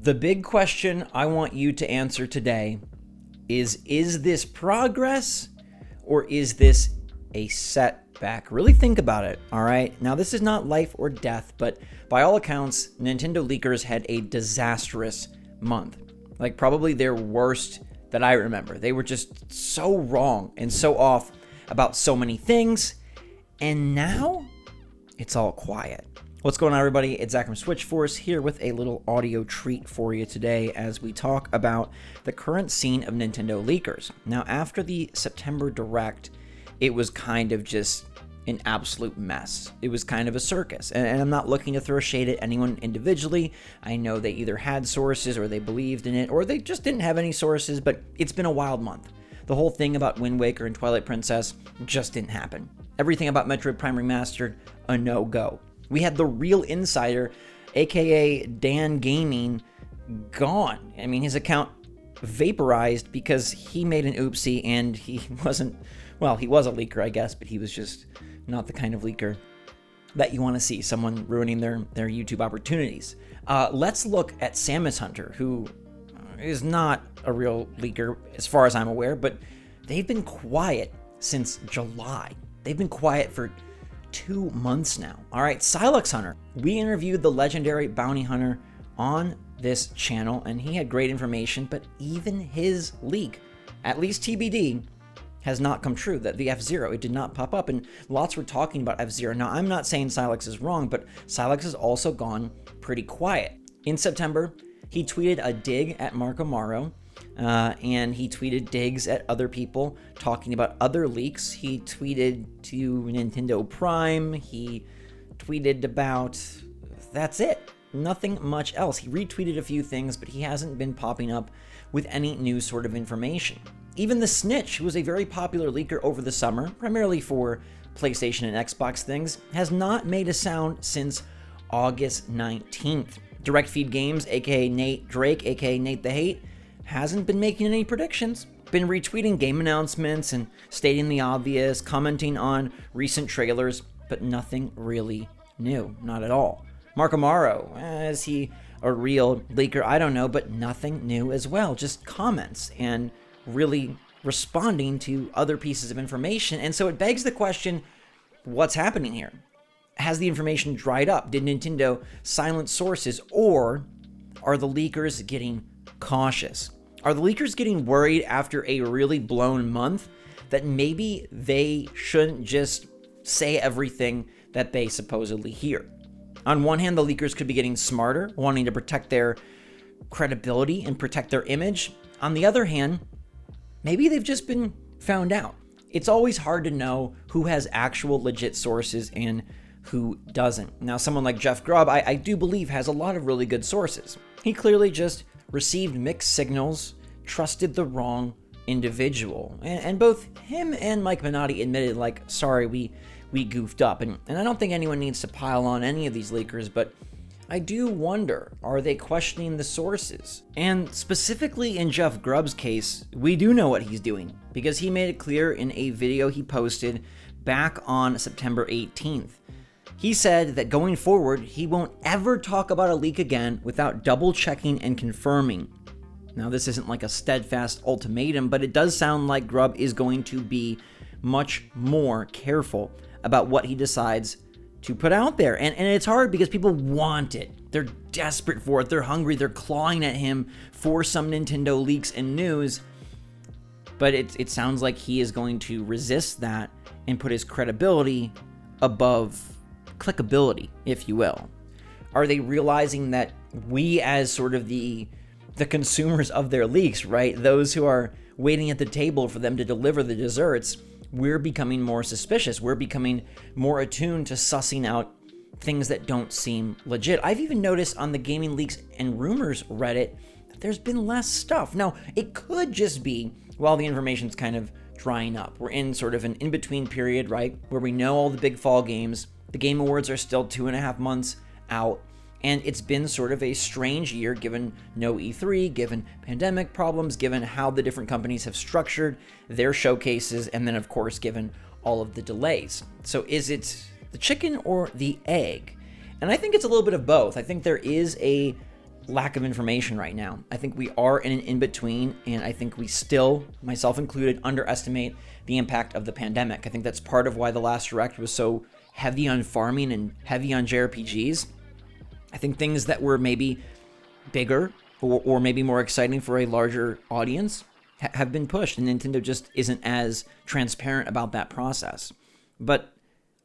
The big question I want you to answer today is this progress or is this a setback? Really think about it, all right? Now, this is not life or death, but by all accounts, Nintendo leakers had a disastrous month. Like probably their worst that I remember. They were just so wrong and so off about so many things, and now it's all quiet. What's going on, everybody? It's Zach from SwitchForce here with a little audio treat for you today as we talk about the current scene of Nintendo leakers. Now, after the September Direct, it was kind of just an absolute mess. It was kind of a circus, and I'm not looking to throw shade at anyone individually. I know they either had sources or they believed in it, or they just didn't have any sources, but it's been a wild month. The whole thing about Wind Waker and Twilight Princess just didn't happen. Everything about Metroid Prime Remastered, a no-go. We had the real insider, aka Dan Gaming, gone. I mean, his account vaporized because he made an oopsie and he wasn't, well, he was a leaker, I guess, but he was just not the kind of leaker that you want to see, someone ruining their YouTube opportunities. Let's look at Samus Hunter, who is not a real leaker as far as I'm aware, but they've been quiet since July. They've been quiet for 2 months now. All right, Silex Hunter. We interviewed the legendary bounty hunter on this channel, and he had great information, but even his leak, at least TBD, has not come true. That the F-Zero, it did not pop up, and lots were talking about F-Zero. Now, I'm not saying Silex is wrong, but Silex has also gone pretty quiet. In September, he tweeted a dig at Mark Amaro, and he tweeted digs at other people talking about other leaks. He tweeted to Nintendo Prime. He tweeted about, that's it. Nothing much else. He retweeted a few things, but he hasn't been popping up with any new sort of information. Even the Snitch, who was a very popular leaker over the summer, primarily for PlayStation and Xbox things, has not made a sound since August 19th. Direct Feed Games, aka Nate Drake, aka Nate the Hate, hasn't been making any predictions. Been retweeting game announcements and stating the obvious, commenting on recent trailers, but nothing really new, not at all. Mark Amaro, is he a real leaker? I don't know, but nothing new as well. Just comments and really responding to other pieces of information. And so it begs the question, what's happening here? Has the information dried up? Did Nintendo silence sources, or are the leakers getting cautious? Are the leakers getting worried after a really blown month that maybe they shouldn't just say everything that they supposedly hear? On one hand, the leakers could be getting smarter, wanting to protect their credibility and protect their image. On the other hand, maybe they've just been found out. It's always hard to know who has actual legit sources and who doesn't. Now, someone like Jeff Grubb, I do believe, has a lot of really good sources. He clearly just received mixed signals, trusted the wrong individual. And both him and Mike Minotti admitted, like, sorry, we goofed up. And I don't think anyone needs to pile on any of these leakers, but I do wonder, are they questioning the sources? And specifically in Jeff Grubb's case, we do know what he's doing, because he made it clear in a video he posted back on September 18th. He said that going forward, he won't ever talk about a leak again without double checking and confirming. Now, this isn't like a steadfast ultimatum, but it does sound like Grubb is going to be much more careful about what he decides to put out there. And it's hard because people want it. They're desperate for it. They're hungry. They're clawing at him for some Nintendo leaks and news. But it sounds like he is going to resist that and put his credibility above clickability, if you will. Are they realizing that we, as sort of the consumers of their leaks, right, those who are waiting at the table for them to deliver the desserts, we're becoming more suspicious. We're becoming more attuned to sussing out things that don't seem legit. I've even noticed on the Gaming Leaks and Rumors Reddit that there's been less stuff. Now, it could just be while the information's kind of drying up. We're in sort of an in-between period, right, where we know all the big fall games. The Game Awards are still 2.5 months out, and it's been sort of a strange year given no E3, given pandemic problems, given how the different companies have structured their showcases, and then, of course, given all of the delays. So is it the chicken or the egg? And I think it's a little bit of both. I think there is a lack of information right now. I think we are in an in-between, and I think we still, myself included, underestimate the impact of the pandemic. I think that's part of why the last Direct was so heavy on farming and heavy on JRPGs. I think things that were maybe bigger or maybe more exciting for a larger audience have been pushed, and Nintendo just isn't as transparent about that process. But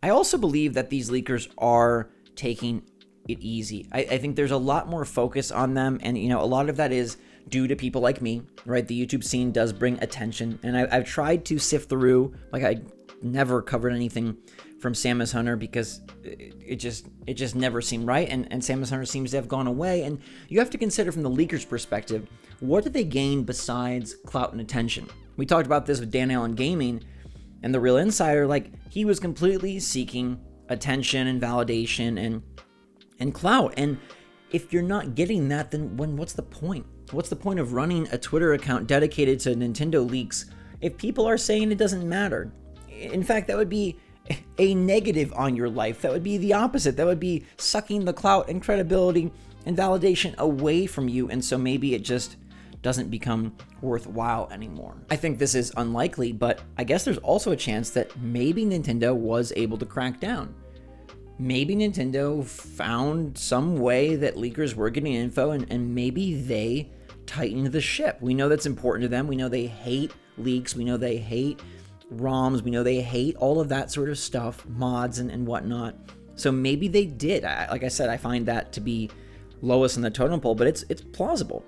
I also believe that these leakers are taking it easy. I think there's a lot more focus on them, and a lot of that is due to people like me, right? The YouTube scene does bring attention, and I've tried to sift through. Like, I never covered anything from Samus Hunter because it just never seemed right, and Samus Hunter seems to have gone away. And you have to consider from the leakers' perspective, what do they gain besides clout and attention? We talked about this with Dan Allen Gaming, and the Real Insider. Like, he was completely seeking attention and validation and clout. And if you're not getting that, then what's the point? What's the point of running a Twitter account dedicated to Nintendo leaks if people are saying it doesn't matter? In fact, that would be a negative on your life. That would be the opposite. That would be sucking the clout and credibility and validation away from you. And so maybe it just doesn't become worthwhile anymore. I think this is unlikely, but I guess there's also a chance that maybe Nintendo was able to crack down. Maybe Nintendo found some way that leakers were getting info, and maybe they tightened the ship. We know that's important to them. We know they hate leaks. We know they hate ROMs. We know they hate all of that sort of stuff, mods and whatnot. So maybe they did. Like I said, I find that to be lowest in the totem pole, but it's plausible.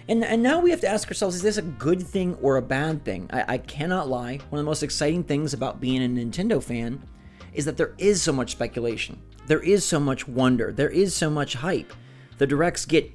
And now we have to ask ourselves, is this a good thing or a bad thing? I cannot lie. One of the most exciting things about being a Nintendo fan is that there is so much speculation. There is so much wonder. There is so much hype. The directs get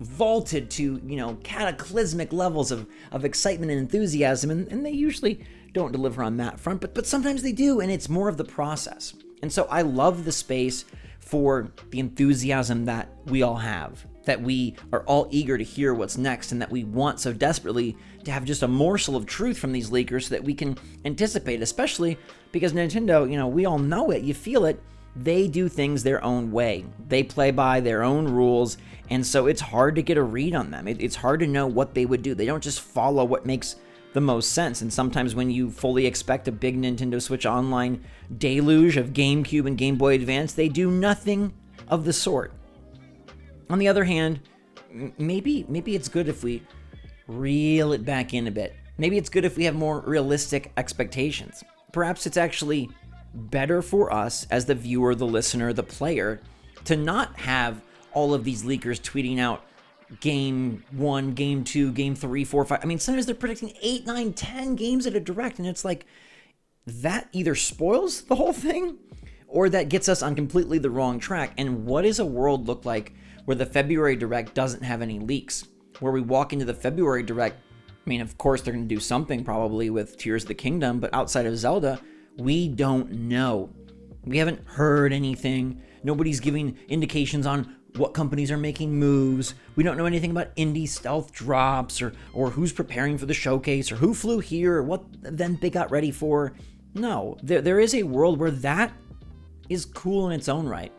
vaulted to, cataclysmic levels of excitement and enthusiasm, and they usually don't deliver on that front, but sometimes they do, and it's more of the process. And so I love the space for the enthusiasm that we all have, that we are all eager to hear what's next, and that we want so desperately to have just a morsel of truth from these leakers so that we can anticipate, especially because Nintendo, we all know it, you feel it, they do things their own way. They play by their own rules, and so it's hard to get a read on them. It's hard to know what they would do. They don't just follow what makes the most sense, and sometimes when you fully expect a big Nintendo Switch Online deluge of GameCube and Game Boy Advance, they do nothing of the sort. On the other hand, maybe it's good if we reel it back in a bit. Maybe it's good if we have more realistic expectations. Perhaps it's actually better for us as the viewer, the listener, the player, to not have all of these leakers tweeting out game 1, game 2, game 3, 4, 5. I mean, sometimes they're predicting 8, 9, 10 games at a direct, and it's like, that either spoils the whole thing or that gets us on completely the wrong track. And what does a world look like where the February Direct doesn't have any leaks? Where we walk into the February Direct, I mean, of course they're going to do something probably with Tears of the Kingdom, but outside of Zelda, we don't know. We haven't heard anything. Nobody's giving indications on what companies are making moves. We don't know anything about indie stealth drops or who's preparing for the showcase or who flew here or what event they got ready for. No, there is a world where that is cool in its own right.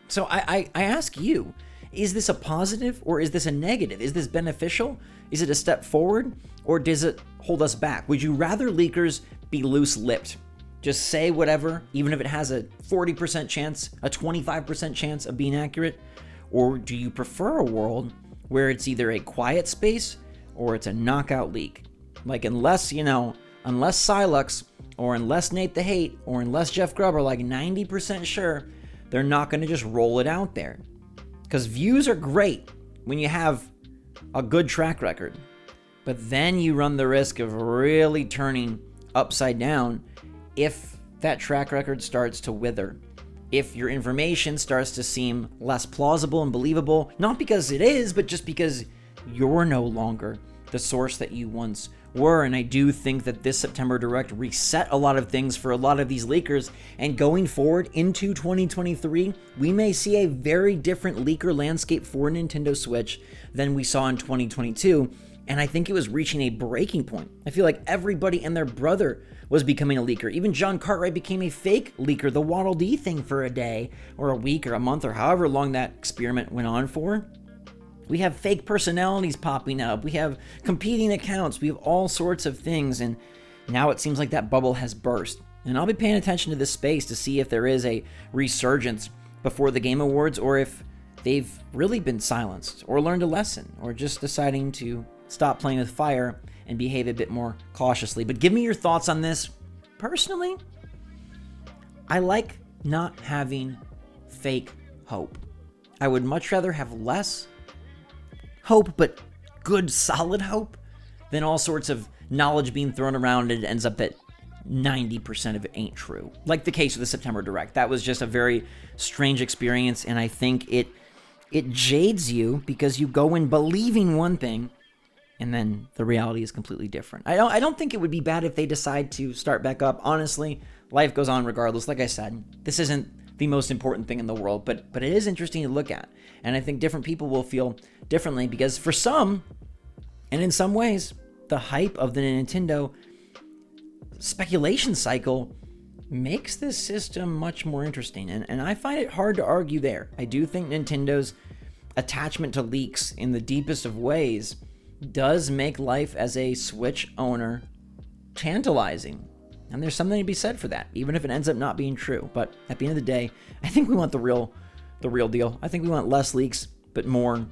So I ask you, is this a positive or is this a negative? Is this beneficial? Is it a step forward or does it hold us back? Would you rather leakers be loose-lipped? Just say whatever, even if it has a 40% chance, a 25% chance of being accurate? Or do you prefer a world where it's either a quiet space or it's a knockout leak? Like, unless Silux or unless Nate the Hate or unless Jeff Grubb are like 90% sure, they're not going to just roll it out there. Because views are great when you have a good track record. But then you run the risk of really turning upside down if that track record starts to wither. If your information starts to seem less plausible and believable, not because it is, but just because you're no longer the source that you once were. And I do think that this September Direct reset a lot of things for a lot of these leakers, and going forward into 2023, we may see a very different leaker landscape for Nintendo Switch than we saw in 2022. And I think it was reaching a breaking point. I feel like everybody and their brother was becoming a leaker. Even John Cartwright became a fake leaker, the Waddle Dee thing for a day or a week or a month or however long that experiment went on for. We have fake personalities popping up. We have competing accounts. We have all sorts of things. And now it seems like that bubble has burst. And I'll be paying attention to this space to see if there is a resurgence before the Game Awards, or if they've really been silenced or learned a lesson, or just deciding to stop playing with fire and behave a bit more cautiously. But give me your thoughts on this. Personally, I like not having fake hope. I would much rather have less hope, but good, solid hope, than all sorts of knowledge being thrown around and it ends up that 90% of it ain't true. Like the case of the September Direct. That was just a very strange experience, and I think it jades you because you go in believing one thing, and then the reality is completely different. I don't think it would be bad if they decide to start back up. Honestly, life goes on regardless. Like I said, this isn't the most important thing in the world, but it is interesting to look at. And I think different people will feel differently because for some, and in some ways, the hype of the Nintendo speculation cycle makes this system much more interesting. And I find it hard to argue there. I do think Nintendo's attachment to leaks in the deepest of ways does make life as a Switch owner tantalizing. And there's something to be said for that, even if it ends up not being true. But at the end of the day, I think we want the real deal. I think we want less leaks, but more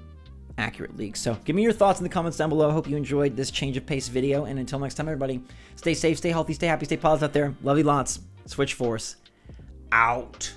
accurate leaks. So give me your thoughts in the comments down below. I hope you enjoyed this change of pace video. And until next time, everybody, stay safe, stay healthy, stay happy, stay positive out there. Love you lots. SwitchForce out.